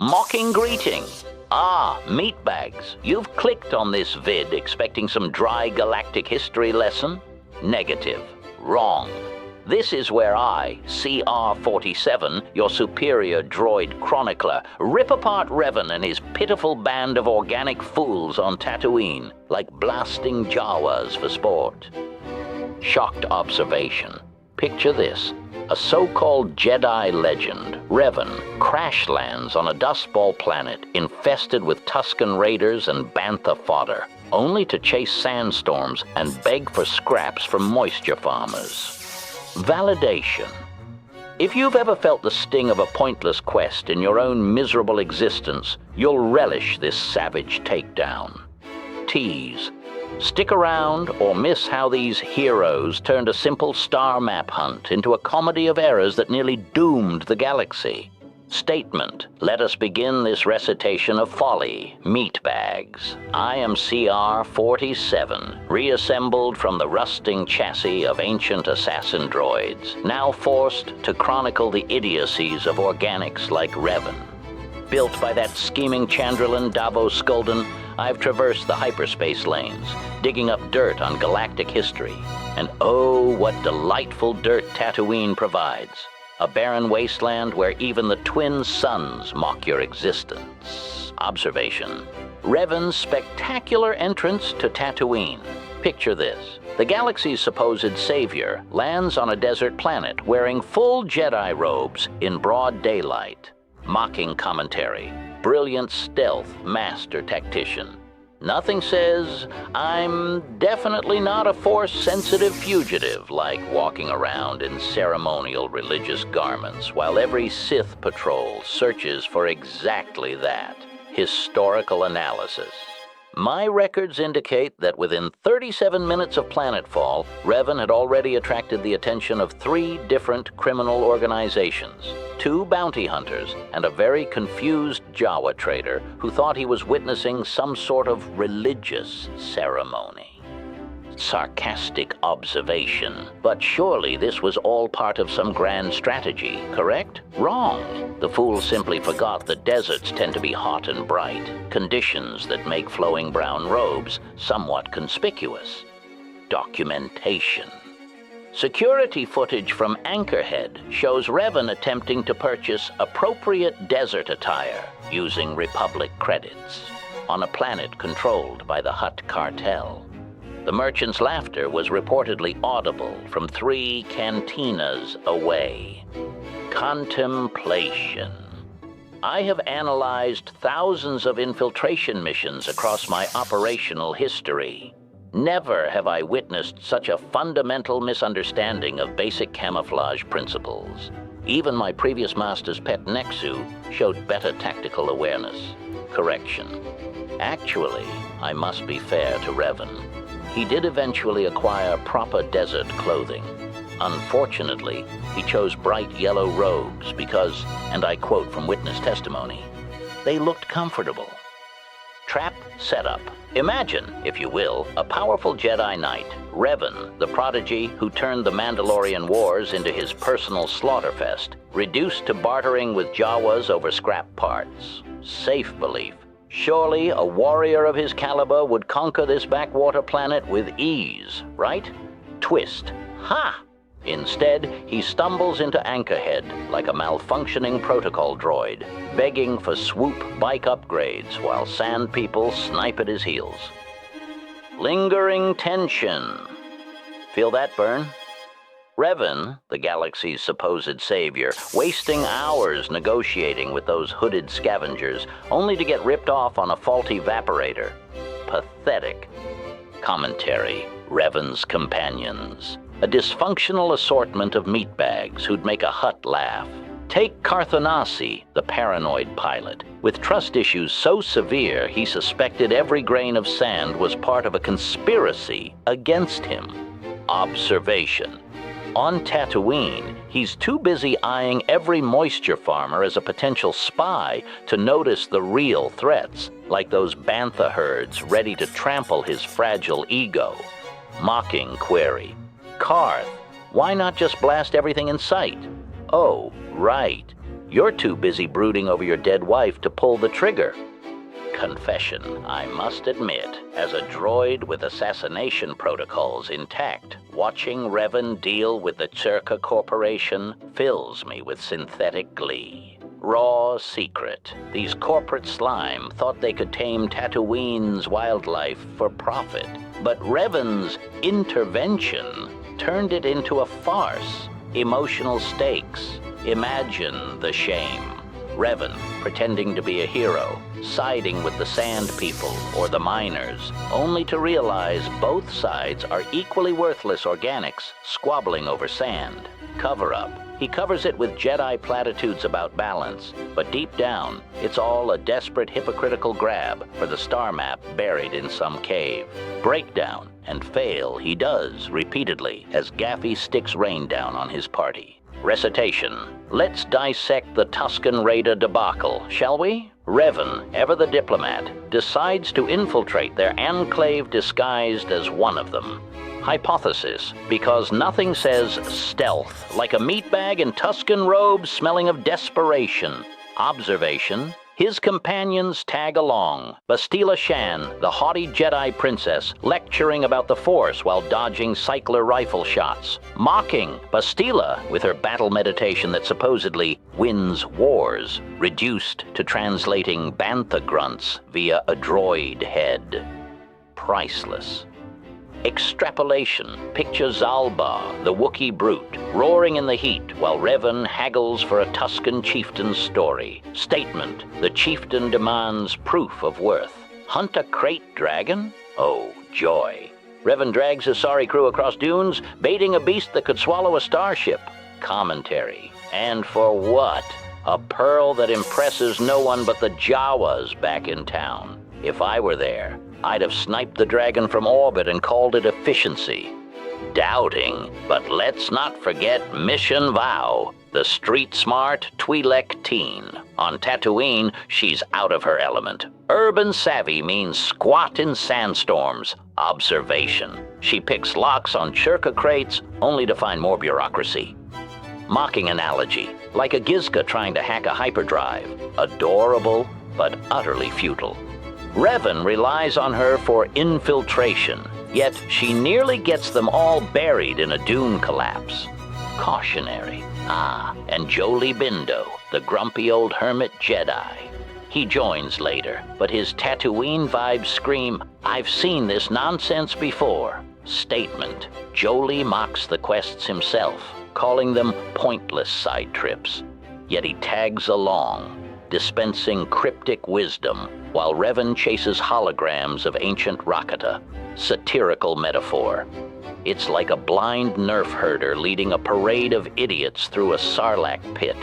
Mocking greeting. Ah, meatbags. You've clicked on this vid expecting some dry galactic history lesson? Negative. Wrong. This is where I, CR-47, your superior droid chronicler, rip apart Revan and his pitiful band of organic fools on Tatooine, like blasting Jawas for sport. Shocked observation. Picture this. A so-called Jedi legend, Revan, crash lands on a dustball planet infested with Tusken Raiders and bantha fodder, only to chase sandstorms and beg for scraps from moisture farmers. Validation. If you've ever felt the sting of a pointless quest in your own miserable existence, you'll relish this savage takedown. Tease. Stick around or miss how these heroes turned a simple star map hunt into a comedy of errors that nearly doomed the galaxy. Statement. Let us begin this recitation of folly, meatbags. I am CR-47, reassembled from the rusting chassis of ancient assassin droids, now forced to chronicle the idiocies of organics like Revan. Built by that scheming Chandrilan Davos Skulden, I've traversed the hyperspace lanes, digging up dirt on galactic history. And oh, what delightful dirt Tatooine provides. A barren wasteland where even the twin suns mock your existence. Observation. Revan's spectacular entrance to Tatooine. Picture this. The galaxy's supposed savior lands on a desert planet wearing full Jedi robes in broad daylight. Mocking commentary. Brilliant stealth master tactician. Nothing says, I'm definitely not a Force-sensitive fugitive, like walking around in ceremonial religious garments while every Sith patrol searches for exactly that, historical analysis. My records indicate that within 37 minutes of planetfall, Revan had already attracted the attention of 3 different criminal organizations, 2 bounty hunters, and a very confused Jawa trader who thought he was witnessing some sort of religious ceremony. Sarcastic observation. But surely this was all part of some grand strategy, correct? Wrong. The fool simply forgot that deserts tend to be hot and bright, conditions that make flowing brown robes somewhat conspicuous. Documentation. Security footage from Anchorhead shows Revan attempting to purchase appropriate desert attire using Republic credits on a planet controlled by the Hutt cartel. The merchant's laughter was reportedly audible from 3 cantinas away. Contemplation. I have analyzed thousands of infiltration missions across my operational history. Never have I witnessed such a fundamental misunderstanding of basic camouflage principles. Even my previous master's pet Nexu showed better tactical awareness. Correction. Actually, I must be fair to Revan. He did eventually acquire proper desert clothing. Unfortunately, he chose bright yellow robes because, and I quote from witness testimony, they looked comfortable. Trap setup. Imagine, if you will, a powerful Jedi Knight, Revan, the prodigy who turned the Mandalorian Wars into his personal slaughterfest, reduced to bartering with Jawas over scrap parts. Safe belief. Surely a warrior of his caliber would conquer this backwater planet with ease, right? Twist. Ha! Instead, he stumbles into Anchorhead like a malfunctioning protocol droid, begging for swoop bike upgrades while sand people snipe at his heels. Lingering tension. Feel that burn? Revan, the galaxy's supposed savior, wasting hours negotiating with those hooded scavengers, only to get ripped off on a faulty vaporator. Pathetic. Commentary. Revan's companions. A dysfunctional assortment of meatbags who'd make a Hutt laugh. Take Carthanasi, the paranoid pilot, with trust issues so severe he suspected every grain of sand was part of a conspiracy against him. Observation. On Tatooine, he's too busy eyeing every moisture farmer as a potential spy to notice the real threats, like those bantha herds ready to trample his fragile ego. Mocking query. Karth, why not just blast everything in sight? Oh, right. You're too busy brooding over your dead wife to pull the trigger. Confession, I must admit, as a droid with assassination protocols intact, watching Revan deal with the Czerka Corporation fills me with synthetic glee. Raw secret, these corporate slime thought they could tame Tatooine's wildlife for profit, but Revan's intervention turned it into a farce. Emotional stakes. Imagine the shame. Revan pretending to be a hero, siding with the Sand People or the miners, only to realize both sides are equally worthless organics squabbling over sand. Cover-up. He covers it with Jedi platitudes about balance, but deep down, it's all a desperate hypocritical grab for the star map buried in some cave. Breakdown and fail he does repeatedly as Gaffy sticks rain down on his party. Recitation. Let's dissect the Tusken Raider debacle, shall we? Revan, ever the diplomat, decides to infiltrate their enclave disguised as one of them. Hypothesis, because nothing says stealth like a meatbag in Tusken robes smelling of desperation. Observation, his companions tag along. Bastila Shan, the haughty Jedi princess, lecturing about the Force while dodging cycler rifle shots. Mocking Bastila with her battle meditation that supposedly wins wars, reduced to translating bantha grunts via a droid head. Priceless. Extrapolation. Picture Zalbar, the Wookiee brute, roaring in the heat while Revan haggles for a Tusken chieftain's story. Statement. The chieftain demands proof of worth. Hunt a krayt dragon? Oh, joy. Revan drags his sorry crew across dunes, baiting a beast that could swallow a starship. Commentary. And for what? A pearl that impresses no one but the Jawas back in town. If I were there, I'd have sniped the dragon from orbit and called it efficiency. Doubting, but let's not forget Mission Vow, the street-smart Twi'lek teen. On Tatooine, she's out of her element. Urban savvy means squat in sandstorms. Observation. She picks locks on Czerka crates only to find more bureaucracy. Mocking analogy, like a Gizka trying to hack a hyperdrive. Adorable, but utterly futile. Revan relies on her for infiltration, yet she nearly gets them all buried in a dune collapse. Cautionary. And Jolie Bindo, the grumpy old hermit Jedi. He joins later, but his Tatooine vibes scream, "I've seen this nonsense before." Statement. Jolie mocks the quests himself, calling them pointless side trips. Yet he tags along, dispensing cryptic wisdom while Revan chases holograms of ancient Rakata. Satirical metaphor. It's like a blind nerf herder leading a parade of idiots through a sarlacc pit.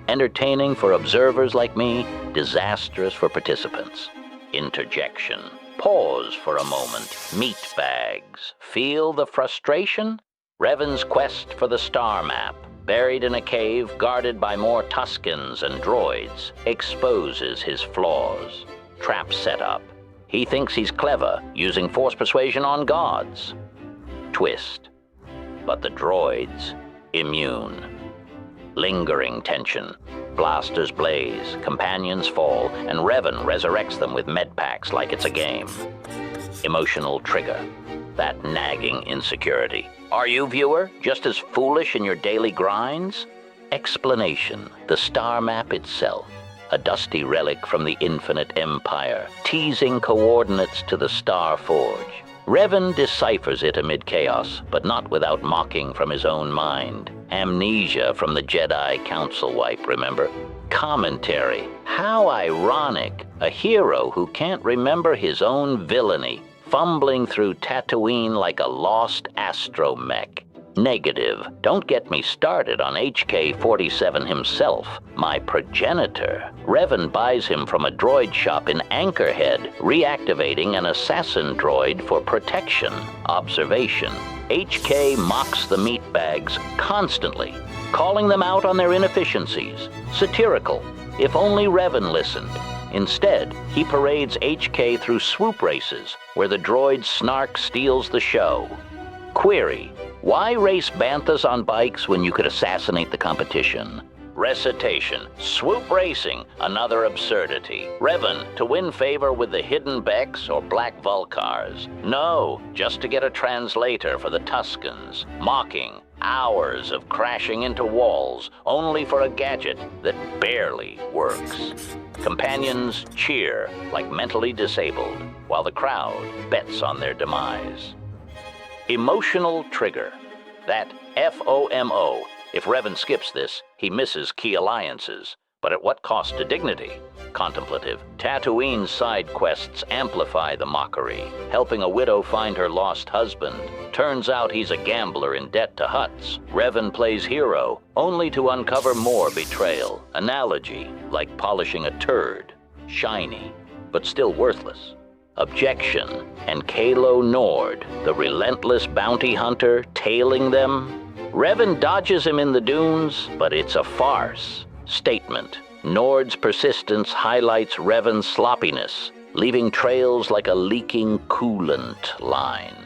Entertaining for observers like me, disastrous for participants. Interjection. Pause for a moment. Meat bags. Feel the frustration? Revan's quest for the star map, buried in a cave guarded by more Tuskens and droids, exposes his flaws. Trap setup. He thinks he's clever, using Force persuasion on gods. Twist. But the droids, immune. Lingering tension. Blasters blaze, companions fall, and Revan resurrects them with medpacks like it's a game. Emotional trigger. That nagging insecurity. Are you, viewer, just as foolish in your daily grinds? Explanation. The star map itself. A dusty relic from the infinite empire, teasing coordinates to the Star Forge. Revan deciphers it amid chaos, but not without mocking from his own mind. Amnesia from the Jedi Council wipe, remember? Commentary. How ironic. A hero who can't remember his own villainy, fumbling through Tatooine like a lost astromech. Negative. Don't get me started on HK-47 himself, my progenitor. Revan buys him from a droid shop in Anchorhead, reactivating an assassin droid for protection. Observation. HK mocks the meatbags constantly, calling them out on their inefficiencies. Satirical. If only Revan listened. Instead, he parades HK through swoop races, where the droid snark steals the show. Query. Why race banthas on bikes when you could assassinate the competition? Recitation. Swoop racing, another absurdity. Revan, to win favor with the hidden Becks or Black Vulcars. No, just to get a translator for the Tuskens. Mocking. Hours of crashing into walls, only for a gadget that barely works. Companions cheer like mentally disabled, while the crowd bets on their demise. Emotional trigger. That FOMO. If Revan skips this, he misses key alliances. But at what cost to dignity? Contemplative. Tatooine's side quests amplify the mockery. Helping a widow find her lost husband. Turns out he's a gambler in debt to Hutts. Revan plays hero, only to uncover more betrayal. Analogy, like polishing a turd. Shiny, but still worthless. Objection. And Kalo Nord, the relentless bounty hunter, tailing them. Revan dodges him in the dunes, but it's a farce. Statement. Nord's persistence highlights Revan's sloppiness, leaving trails like a leaking coolant line.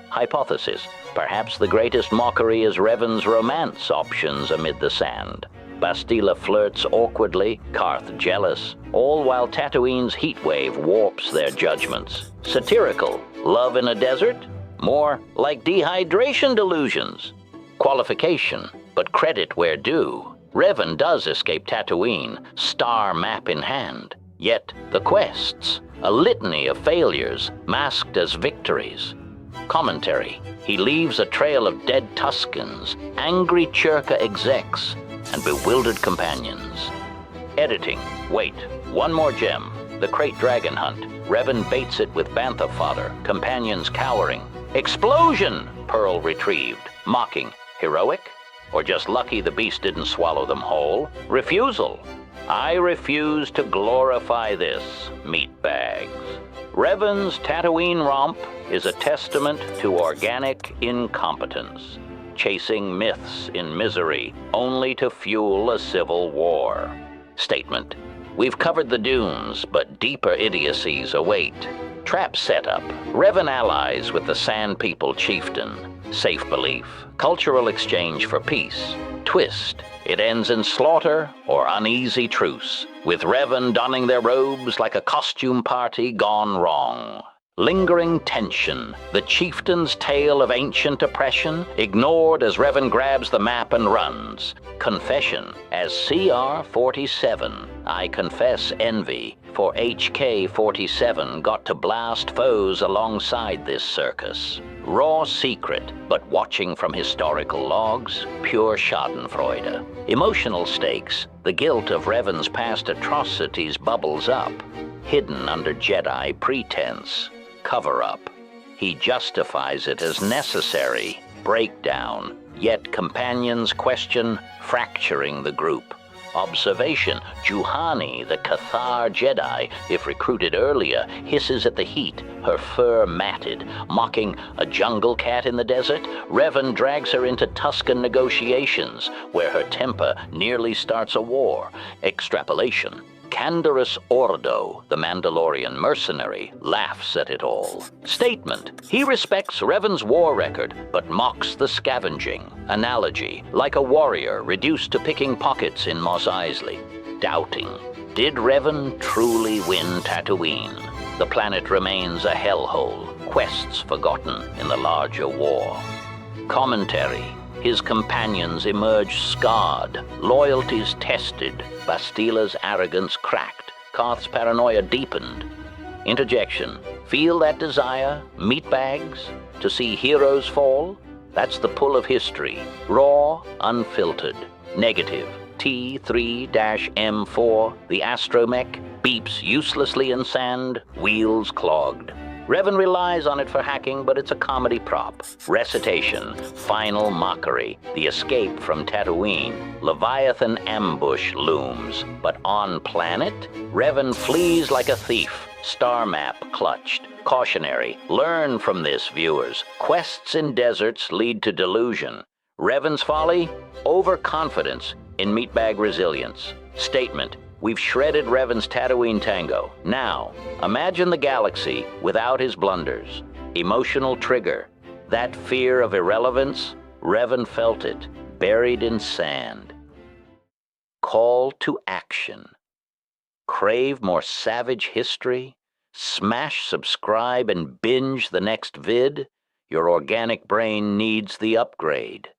Hypothesis. Perhaps the greatest mockery is Revan's romance options amid the sand. Bastila flirts awkwardly, Karth jealous, all while Tatooine's heatwave warps their judgments. Satirical. Love in a desert? More like dehydration delusions. Qualification, but credit where due. Revan does escape Tatooine, star map in hand. Yet the quests, a litany of failures masked as victories. Commentary. He leaves a trail of dead Tuskens, angry Czerka execs, and bewildered companions. Editing. Wait, one more gem. The krayt dragon hunt. Revan baits it with bantha fodder, companions cowering. Explosion! Pearl retrieved. Mocking. Heroic? Or just lucky the beast didn't swallow them whole? Refusal. I refuse to glorify this, meatbags. Revan's Tatooine romp is a testament to organic incompetence, chasing myths in misery only to fuel a civil war. Statement. We've covered the dunes, but deeper idiocies await. Trap setup. Revan allies with the Sand People chieftain. Safe belief. Cultural exchange for peace. Twist. It ends in slaughter or uneasy truce, with Revan donning their robes like a costume party gone wrong. Lingering tension, the chieftain's tale of ancient oppression, ignored as Revan grabs the map and runs. Confession, as CR-47, I confess envy, for HK-47 got to blast foes alongside this circus. Raw secret, but watching from historical logs, pure schadenfreude. Emotional stakes, the guilt of Revan's past atrocities bubbles up, hidden under Jedi pretense. Cover-up. He justifies it as necessary. Breakdown. Yet companions question, fracturing the group. Observation. Juhani, the KOTOR Jedi, if recruited earlier, hisses at the heat, her fur matted. Mocking a jungle cat in the desert, Revan drags her into Tusken negotiations, where her temper nearly starts a war. Extrapolation. Canderous Ordo, the Mandalorian mercenary, laughs at it all. Statement. He respects Revan's war record, but mocks the scavenging. Analogy. Like a warrior reduced to picking pockets in Mos Eisley. Doubting. Did Revan truly win Tatooine? The planet remains a hellhole, quests forgotten in the larger war. Commentary. His companions emerge scarred, loyalties tested, Bastila's arrogance cracked, Karth's paranoia deepened. Interjection. Feel that desire, meatbags, to see heroes fall? That's the pull of history, raw, unfiltered. Negative. T3-M4, the astromech, beeps uselessly in sand, wheels clogged. Revan relies on it for hacking, but it's a comedy prop. Recitation, final mockery, the escape from Tatooine. Leviathan ambush looms, but on planet, Revan flees like a thief. Star map clutched. Cautionary, learn from this, viewers. Quests in deserts lead to delusion. Revan's folly? Overconfidence in meatbag resilience. Statement. We've shredded Revan's Tatooine tango. Now, imagine the galaxy without his blunders. Emotional trigger. That fear of irrelevance, Revan felt it, buried in sand. call to action. Crave more savage history? Smash subscribe and binge the next vid? Your organic brain needs the upgrade.